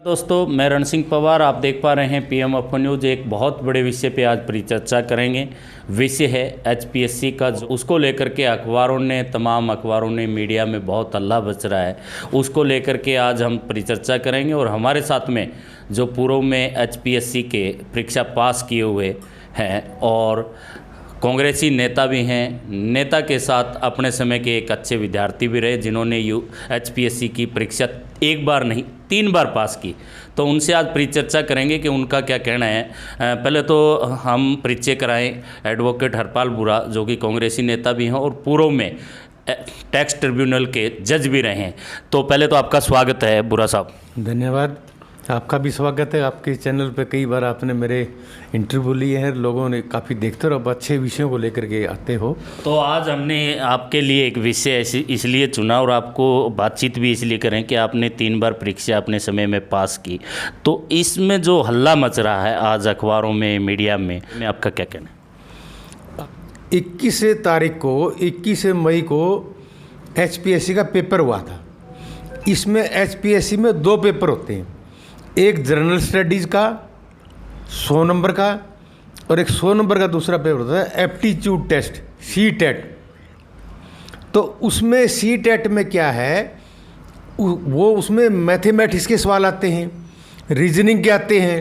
दोस्तों, मैं रण सिंह पवार, आप देख पा रहे हैं पीएम अप्पन न्यूज़। एक बहुत बड़े विषय पे आज परिचर्चा करेंगे। विषय है एचपीएससी का, उसको लेकर के तमाम अखबारों ने, मीडिया में बहुत हल्ला बच रहा है। उसको लेकर के आज हम परिचर्चा करेंगे और हमारे साथ में जो पूर्व में एचपीएससी के परीक्षा पास किए हुए हैं और कांग्रेसी नेता भी हैं, नेता के साथ अपने समय के एक अच्छे विद्यार्थी भी रहे जिन्होंने एचपीएससी की परीक्षा एक बार नहीं 3 बार पास की। तो उनसे आज परिचर्चा करेंगे कि उनका क्या कहना है। पहले तो हम परिचय कराएं एडवोकेट हरपाल बुरा, जो कि कांग्रेसी नेता भी हैं और पूर्व में टैक्स ट्रिब्यूनल के जज भी रहे हैं। तो पहले तो आपका स्वागत है बुरा साहब। धन्यवाद, आपका भी स्वागत है। आपके चैनल पे कई बार आपने मेरे इंटरव्यू लिए हैं, लोगों ने काफ़ी देखते हो, अब अच्छे विषयों को लेकर के आते हो। तो आज हमने आपके लिए एक विषय इसलिए चुना और आपको बातचीत भी इसलिए करें कि आपने 3 बार परीक्षा अपने समय में पास की। तो इसमें जो हल्ला मच रहा है आज अखबारों में, मीडिया में आपका क्या कहना है? 21 मई को एचपीएससी का पेपर हुआ था। इसमें एचपीएससी में 2 पेपर होते हैं, एक जनरल स्टडीज़ का 100 नंबर का और एक 100 नंबर का दूसरा पेपर होता है एप्टीट्यूड टेस्ट, सी टेट। तो उसमें सी टेट में क्या है, वो उसमें मैथमेटिक्स के सवाल आते हैं, रीजनिंग के आते हैं,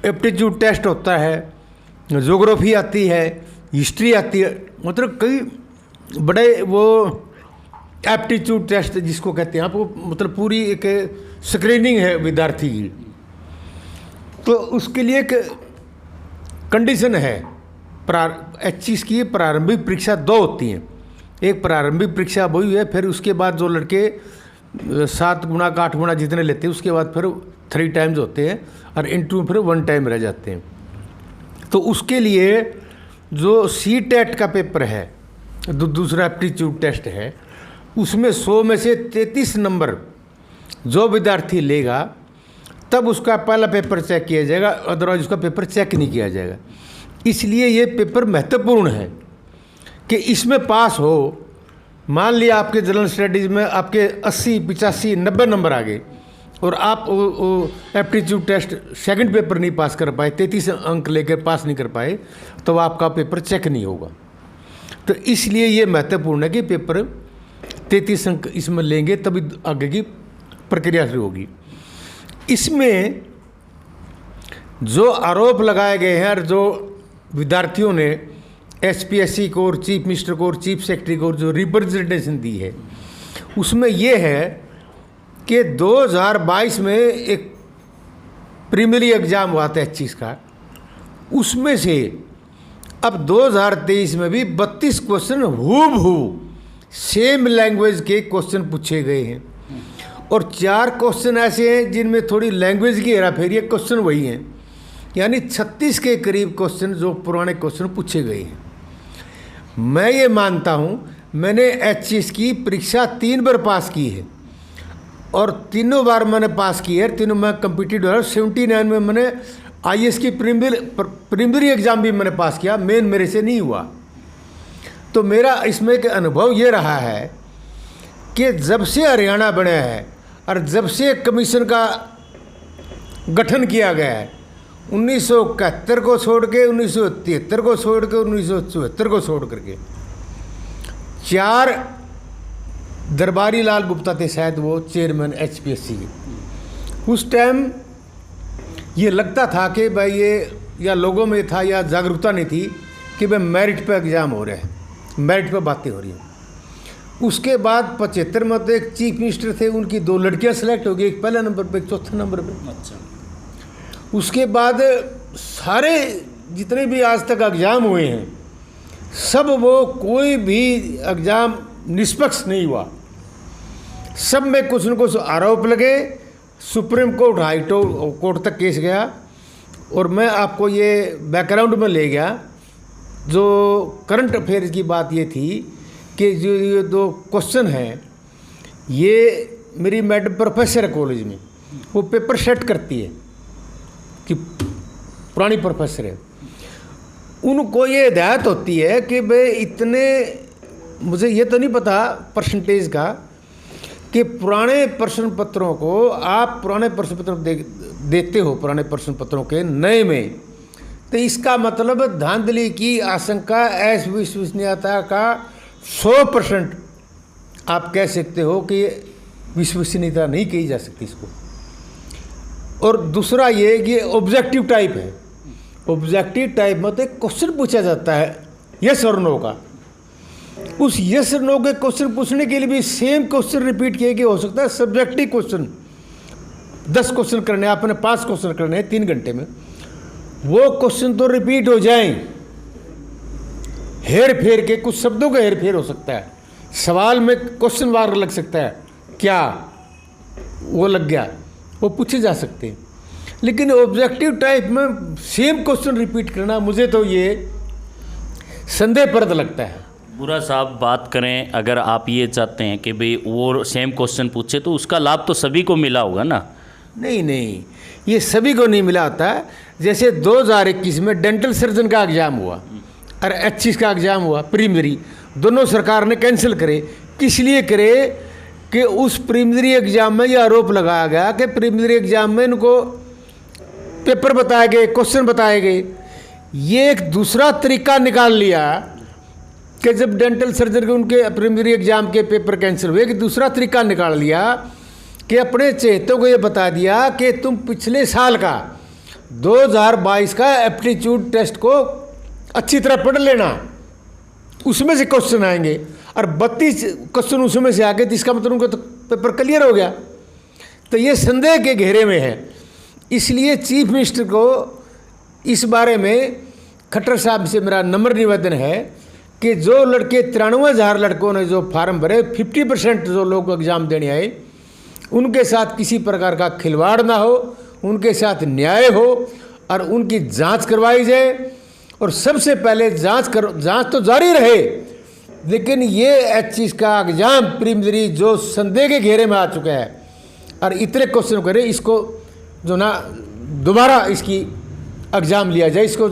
एप्टीट्यूड टेस्ट होता है, ज्योग्राफी आती है, हिस्ट्री आती है, मतलब कई बड़े वो एप्टीट्यूड टेस्ट जिसको कहते हैं आप, वो मतलब पूरी एक स्क्रीनिंग है विद्यार्थी की। तो उसके लिए एक कंडीशन है, एचएस की प्रारंभिक परीक्षा 2 होती हैं। एक प्रारंभिक परीक्षा वही है, फिर उसके बाद जो लड़के 7 गुना का 8 गुना जितने लेते हैं उसके बाद फिर 3 टाइम्स होते हैं और इंटरव्यू फिर 1 टाइम रह जाते हैं। तो उसके लिए जो सी टेट का पेपर है, दूसरा एप्टीट्यूड टेस्ट है, उसमें 100 में से 33 नंबर जो विद्यार्थी लेगा तब उसका पहला पेपर चेक किया जाएगा, अदरवाइज उसका पेपर चेक नहीं किया जाएगा। इसलिए ये पेपर महत्वपूर्ण है कि इसमें पास हो। मान लिया आपके जनरल स्टडीज़ में आपके 80, 85, 90 नंबर आ गए और आप एप्टीट्यूड टेस्ट सेकंड पेपर नहीं पास कर पाए, 33 अंक लेकर पास नहीं कर पाए, तो आपका पेपर चेक नहीं होगा। तो इसलिए ये महत्वपूर्ण है कि पेपर 33 अंक इसमें लेंगे तभी आगे की प्रक्रिया शुरू होगी। इसमें जो आरोप लगाए गए हैं और जो विद्यार्थियों ने एचपीएससी को और चीफ मिनिस्टर को और चीफ सेक्रेटरी को जो रिप्रेजेंटेशन दी है, उसमें यह है कि 2022 में एक प्रीलिमिनरी एग्ज़ाम हुआ था एचएस का, उसमें से अब 2023 में भी 32 क्वेश्चन हूबहू सेम लैंग्वेज के क्वेश्चन पूछे गए हैं और 4 क्वेश्चन ऐसे हैं जिनमें थोड़ी लैंग्वेज की हेराफेरी, क्वेश्चन वही हैं, यानी 36 के करीब क्वेश्चन जो पुराने क्वेश्चन पूछे गए हैं। मैं ये मानता हूँ, मैंने एचएस की परीक्षा 3 बार पास की है और तीनों बार मैंने पास की है, तीनों में कम्पिटिटिव 79 में मैंने आईएएस की प्रीलिमिनरी एग्ज़ाम भी मैंने पास किया, मेन मेरे से नहीं हुआ। तो मेरा इसमें एक अनुभव ये रहा है कि जब से हरियाणा बना है और जब से कमीशन का गठन किया गया है, 1971 को छोड़ के, 1973 को छोड़ के, 1974 को छोड़ करके 4 दरबारी लाल गुप्ता थे शायद वो चेयरमैन एचपीएससी के। उस टाइम ये लगता था कि भाई ये, या लोगों में था या जागरूकता नहीं थी कि भाई मेरिट पे एग्ज़ाम हो रहे हैं, मेरिट पे बातें हो रही हैं। उसके बाद 75 में तो एक चीफ मिनिस्टर थे, उनकी 2 लड़कियां सेलेक्ट हो गई, एक पहले नंबर पे, एक चौथे नंबर पे। अच्छा। उसके बाद सारे जितने भी आज तक एग्ज़ाम हुए हैं सब, वो कोई भी एग्ज़ाम निष्पक्ष नहीं हुआ, सब में कुछ न कुछ आरोप लगे। सुप्रीम कोर्ट, हाई कोर्ट तक केस गया और मैं आपको ये बैकग्राउंड में ले गया। जो करंट अफेयर्स की बात ये थी कि जो ये 2 क्वेश्चन हैं, ये मेरी मैडम प्रोफेसर है कॉलेज में, वो पेपर सेट करती है कि पुरानी प्रोफेसर है, उनको ये हिदायत होती है कि भाई इतने, मुझे ये तो नहीं पता परसेंटेज का, कि पुराने प्रश्न पत्रों को आप पुराने प्रश्न पत्र देखते हो, पुराने प्रश्न पत्रों के नए में, तो इसका मतलब धांधली की आशंका अविश्वसनीयता का 100% आप कह सकते हो कि विश्वसनीयता नहीं कही जा सकती इसको। और दूसरा ये कि ऑब्जेक्टिव टाइप है। ऑब्जेक्टिव टाइप में तो एक क्वेश्चन पूछा जाता है यस और नो का। उस यस और नो के क्वेश्चन पूछने के लिए भी सेम क्वेश्चन रिपीट किए कि हो सकता है सब्जेक्टिव क्वेश्चन 10 क्वेश्चन करने, आपने 5 क्वेश्चन करने हैं 3 घंटे में, वो क्वेश्चन तो रिपीट हो जाएं, हेर फेर के कुछ शब्दों का हेर फेर हो सकता है, सवाल में क्वेश्चन मार्क लग सकता है, क्या वो लग गया, वो पूछे जा सकते हैं। लेकिन ऑब्जेक्टिव टाइप में सेम क्वेश्चन रिपीट करना मुझे तो ये संदेहप्रद लगता है। बुरा साहब बात करें, अगर आप ये चाहते हैं कि भाई वो सेम क्वेश्चन पूछे तो उसका लाभ तो सभी को मिला होगा ना? नहीं, ये सभी को नहीं मिला होता। जैसे 2021 में डेंटल सर्जन का एग्ज़ाम हुआ और 25 का एग्ज़ाम हुआ प्रीलिमिनरी, दोनों सरकार ने कैंसिल करे। किस लिए करे कि उस प्रीलिमिनरी एग्ज़ाम में ये आरोप लगाया गया कि प्रीलिमिनरी एग्ज़ाम में इनको पेपर बताए गए, क्वेश्चन बताए गए। ये एक दूसरा तरीका निकाल लिया कि जब डेंटल सर्जन के उनके प्रीलिमिनरी एग्ज़ाम के पेपर कैंसिल हुए, कि दूसरा तरीका निकाल लिया कि अपने चहेतों को ये बता दिया कि तुम पिछले साल का 2022 का एप्टीट्यूड टेस्ट को अच्छी तरह पढ़ लेना, उसमें से क्वेश्चन आएंगे, और 32 क्वेश्चन उसमें से आ गए तो इसका मतलब उनका तो पेपर क्लियर हो गया। तो ये संदेह के घेरे में है। इसलिए चीफ मिनिस्टर को इस बारे में खट्टर साहब से मेरा नम्र निवेदन है कि जो लड़के 93,000 लड़कों ने जो फार्म भरे, 50% जो लोग एग्ज़ाम देने आए, उनके साथ किसी प्रकार का खिलवाड़ ना हो, उनके साथ न्याय हो और उनकी जांच करवाई जाए। और सबसे पहले जांच तो जारी रहे, लेकिन ये चीज़ का एग्ज़ाम प्रीलिमिनरी जो संदेह के घेरे में आ चुका है और इतने क्वेश्चन करे, इसको जो ना दोबारा इसकी एग्ज़ाम लिया जाए, इसको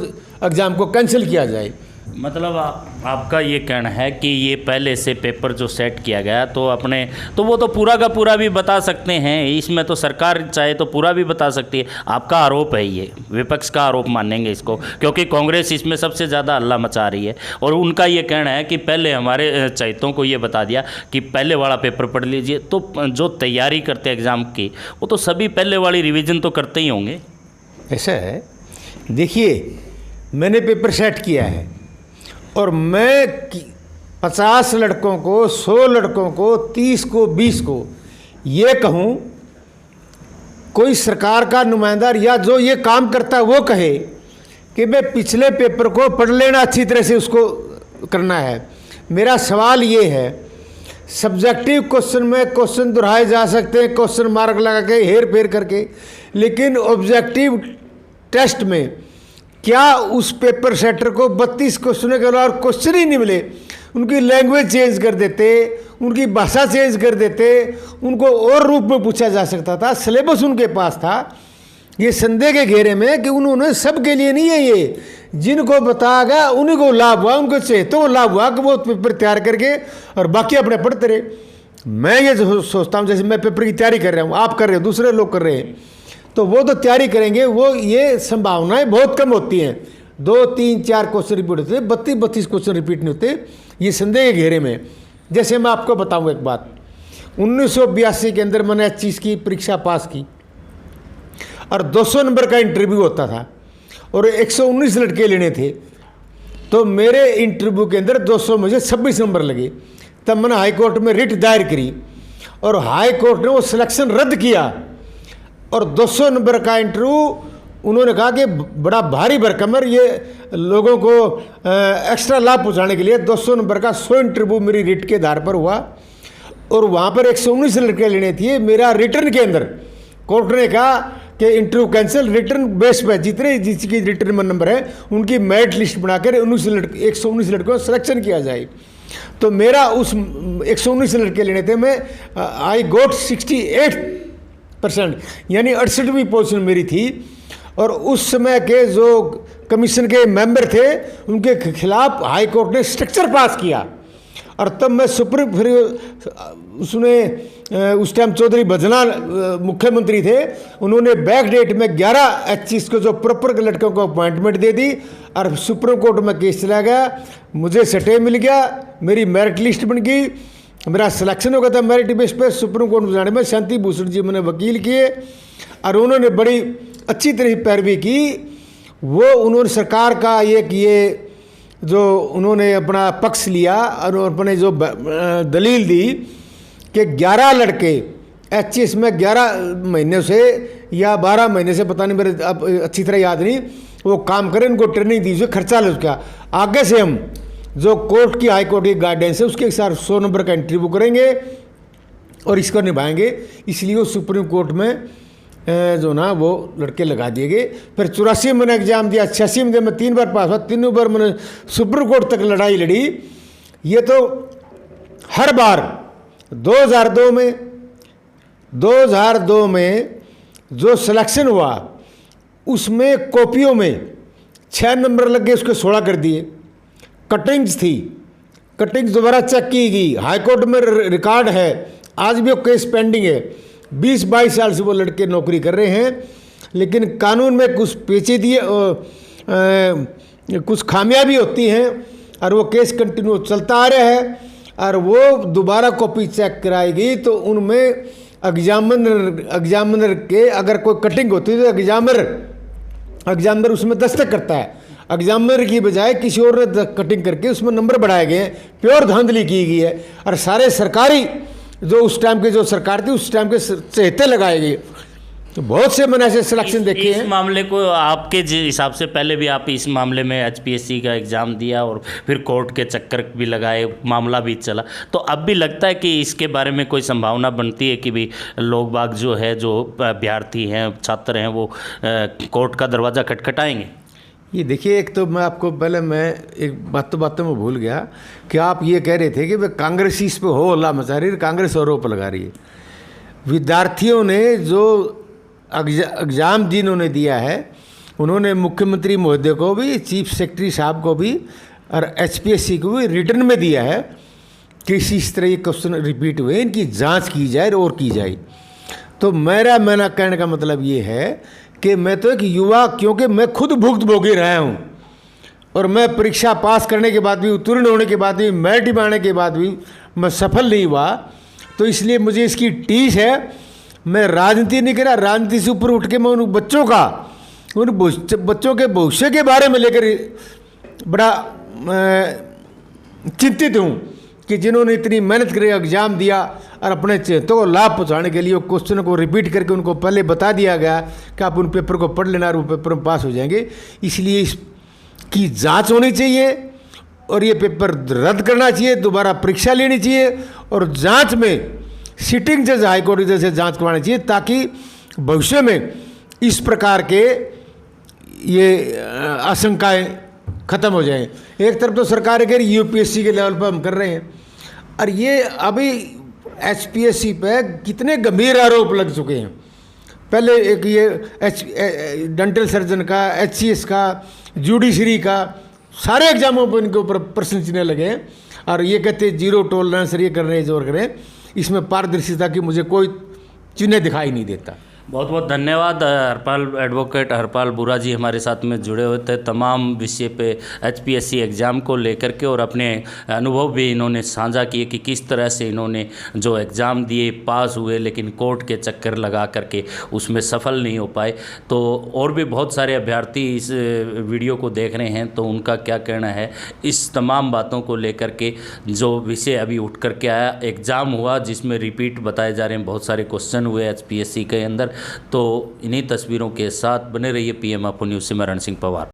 एग्ज़ाम को कैंसिल किया जाए। मतलब आपका ये कहना है कि ये पहले से पेपर जो सेट किया गया तो वो तो पूरा का पूरा भी बता सकते हैं, इसमें तो सरकार चाहे तो पूरा भी बता सकती है। आपका आरोप है, ये विपक्ष का आरोप मानेंगे इसको, क्योंकि कांग्रेस इसमें सबसे ज़्यादा हल्ला मचा रही है और उनका ये कहना है कि पहले हमारे चहेतों को ये बता दिया कि पहले वाला पेपर पढ़ लीजिए। तो जो तैयारी करते हैं एग्ज़ाम की, वो तो सभी पहले वाली रिविज़न तो करते ही होंगे। ऐसा है, देखिए मैंने पेपर सेट किया है और मैं 50 लड़कों को, 100 लड़कों को, 30 को, 20 को ये कहूँ, कोई सरकार का नुमाइंदा या जो ये काम करता है वो कहे कि मैं पिछले पेपर को पढ़ लेना, अच्छी तरह से उसको करना है। मेरा सवाल ये है, सब्जेक्टिव क्वेश्चन में क्वेश्चन दोहराए जा सकते हैं, क्वेश्चन मार्क लगा के हेर फेर करके, लेकिन ऑब्जेक्टिव टेस्ट में क्या उस पेपर सेटर को 32 क्वेश्चनों के अलावा क्वेश्चन ही नहीं मिले? उनकी लैंग्वेज चेंज कर देते, उनकी भाषा चेंज कर देते, उनको और रूप में पूछा जा सकता था। सिलेबस उनके पास था। ये संदेह के घेरे में कि उन्होंने सबके लिए नहीं है, ये जिनको बताया गया उन्हीं को लाभ हुआ, उनको चहेतों को लाभ हुआ कि वो पेपर तैयार करके और बाकी अपने पढ़ते रहे। मैं ये सोचता हूँ, जैसे मैं पेपर की तैयारी कर रहा हूँ, आप कर रहे हो, दूसरे लोग कर रहे हैं, तो वो तो तैयारी करेंगे, वो ये संभावनाएं बहुत कम होती हैं। 2, 3, 4 क्वेश्चन रिपीट होते, 32 क्वेश्चन रिपीट नहीं होते। ये संदेह के घेरे में। जैसे मैं आपको बताऊं एक बात, 1982 के अंदर मैंने इस चीज़ की परीक्षा पास की और 200 नंबर का इंटरव्यू होता था और 119 लड़के लेने थे। तो मेरे इंटरव्यू के अंदर 200 में से 26 नंबर लगे। तब मैंने हाई कोर्ट में रिट दायर करी और हाई कोर्ट ने वो सिलेक्शन रद्द किया और 200 नंबर का इंटरव्यू उन्होंने कहा कि बड़ा भारी भरकम है, ये लोगों को एक्स्ट्रा लाभ पहुंचाने के लिए 200 नंबर का 100 इंटरव्यू मेरी रिट के आधार पर हुआ और वहाँ पर 119 लड़के लेने थे। मेरा रिटर्न के अंदर कोर्ट ने कहा कि इंटरव्यू कैंसिल, रिटर्न बेस पे जितने जिसकी रिटर्न नंबर है उनकी मेरिट लिस्ट बनाकर 119 लड़कों को सिलेक्शन किया जाए। तो मेरा उस 119 लड़के लेने थे, मैं आई गोट 68%, यानी 68वीं पोजीशन मेरी थी। और उस समय के जो कमीशन के मेंबर थे उनके खिलाफ हाई कोर्ट ने स्ट्रक्चर पास किया और तब मैं सुप्रीम फिर उसने उस टाइम चौधरी भजनाल मुख्यमंत्री थे, उन्होंने बैक डेट में 11/25 को जो प्रॉपर लड़कों को अपॉइंटमेंट दे दी और सुप्रीम कोर्ट में केस चला गया। मुझे स्टे मिल गया, मेरी मेरिट लिस्ट बन गई, मेरा सिलेक्शन हो गया था मेरिट बेस पे। सुप्रीम कोर्ट में जाने में शांति भूषण जी मैंने वकील किए और उन्होंने बड़ी अच्छी तरह पैरवी की। वो उन्होंने सरकार का ये जो उन्होंने अपना पक्ष लिया और अपने जो दलील दी कि 11 लड़के एचएस में 11 महीने से या 12 महीने से, पता नहीं, मेरे अब अच्छी तरह याद नहीं, वो काम करें, उनको ट्रेनिंग दी, जो खर्चा ले उसका। आगे से हम जो कोर्ट की हाई कोर्ट की गाइडेंस है उसके अनुसार 100 नंबर का इंटरव्यू करेंगे और इसको निभाएंगे। इसलिए वो सुप्रीम कोर्ट में जो ना वो लड़के लगा दिए गए। फिर 84 में मैंने एग्जाम दिया, 86 में मैं 3 बार पास हुआ, तीनों बार मैंने सुप्रीम कोर्ट तक लड़ाई लड़ी। ये तो हर बार 2002 में जो सिलेक्शन हुआ उसमें कॉपियों में 6 नंबर लग गए, उसके 16 कर दिए। कटिंग्स थी, कटिंग्स दोबारा चेक की गई, हाई कोर्ट में रिकॉर्ड है, आज भी वो केस पेंडिंग है। 20-22 साल से वो लड़के नौकरी कर रहे हैं, लेकिन कानून में कुछ पेचीदगी कुछ खामियां भी होती हैं और वो केस कंटिन्यू चलता आ रहा है। और वो दोबारा कॉपी चेक कराई गई तो उनमें एग्जामिनर के अगर कोई कटिंग होती है तो एग्जामिनर उसमें दस्तखत करता है। एग्जामिनर की बजाय किसी और ने कटिंग करके उसमें नंबर बढ़ाए गए हैं, प्योर धांधली की गई है। और सारे सरकारी जो उस टाइम के जो सरकार थी उस टाइम के चहेते लगाए गए। तो बहुत से मैंने ऐसे सिलेक्शन देखे हैं। इस मामले को आपके हिसाब से पहले भी आप इस मामले में एचपीएससी का एग्ज़ाम दिया और फिर कोर्ट के चक्कर भी लगाए, मामला भी चला, तो अब भी लगता है कि इसके बारे में कोई संभावना बनती है कि भी लोग बाग जो है, जो अभ्यर्थी हैं, छात्र हैं, वो कोर्ट का दरवाज़ा खटखटाएंगे? ये देखिए, एक तो मैं आपको पहले मैं एक बातों में भूल गया कि आप ये कह रहे थे कि वे कांग्रेस इस पे हो हल्ला मचा रही है, कांग्रेस आरोप लगा रही है। विद्यार्थियों ने जो एग्ज़ाम जिन्होंने दिया है उन्होंने मुख्यमंत्री महोदय को भी, चीफ सेक्रेटरी साहब को भी और एचपीएससी को भी रिटर्न में दिया है कि इस तरह ये क्वेश्चन रिपीट हुए, इनकी जांच की जाए और की जाए। तो मेरा कहने का मतलब ये है कि मैं तो एक युवा, क्योंकि मैं खुद भुक्तभोगी रहा हूँ और मैं परीक्षा पास करने के बाद भी, उत्तीर्ण होने के बाद भी, मेरिट आने के बाद भी मैं सफल नहीं हुआ, तो इसलिए मुझे इसकी टीस है। मैं राजनीति नहीं कर रहा, राजनीति से ऊपर उठ के मैं उन बच्चों के भविष्य के बारे में लेकर बड़ा चिंतित हूँ कि जिन्होंने इतनी मेहनत करके एग्ज़ाम दिया और अपने चेतों को लाभ पहुँचाने के लिए क्वेश्चन को रिपीट करके उनको पहले बता दिया गया कि आप उन पेपर को पढ़ लेना और वो पेपर में पास हो जाएंगे। इसलिए इसकी जांच होनी चाहिए और ये पेपर रद्द करना चाहिए, दोबारा परीक्षा लेनी चाहिए और जांच में सिटिंग जज हाईकोर्ट जैसे जांच करवानी चाहिए, ताकि भविष्य में इस प्रकार के ये आशंकाएँ ख़त्म हो जाएं। एक तरफ तो सरकार कह रही यूपीएससी के लेवल पर हम कर रहे हैं, और ये अभी एचपीएससी पे कितने गंभीर आरोप लग चुके हैं। पहले एक ये डेंटल सर्जन का, एचसीएस का, जुडिशरी का, सारे एग्जामों पर इनके ऊपर प्रश्न चिन्ह लगे हैं और ये कहते हैं जीरो टॉलरेंस, ये कर रहे हैं, जोर करें। इसमें पारदर्शिता की मुझे कोई चिन्ह दिखाई नहीं देता। बहुत बहुत धन्यवाद। एडवोकेट हरपाल बुरा जी हमारे साथ में जुड़े हुए थे, तमाम विषय पे एचपीएससी एग्ज़ाम को लेकर के, और अपने अनुभव भी इन्होंने साझा किए कि किस तरह से इन्होंने जो एग्ज़ाम दिए, पास हुए, लेकिन कोर्ट के चक्कर लगा करके उसमें सफल नहीं हो पाए। तो और भी बहुत सारे अभ्यर्थी इस वीडियो को देख रहे हैं, तो उनका क्या कहना है इस तमाम बातों को लेकर के। जो विषय अभी उठ कर के आया, एग्ज़ाम हुआ जिसमें रिपीट बताए जा रहे हैं, बहुत सारे क्वेश्चन हुए एचपीएससी के अंदर। तो इन्हीं तस्वीरों के साथ बने रहिए पीएम अपोन्यूज़ से। मैं रण सिंह पवार।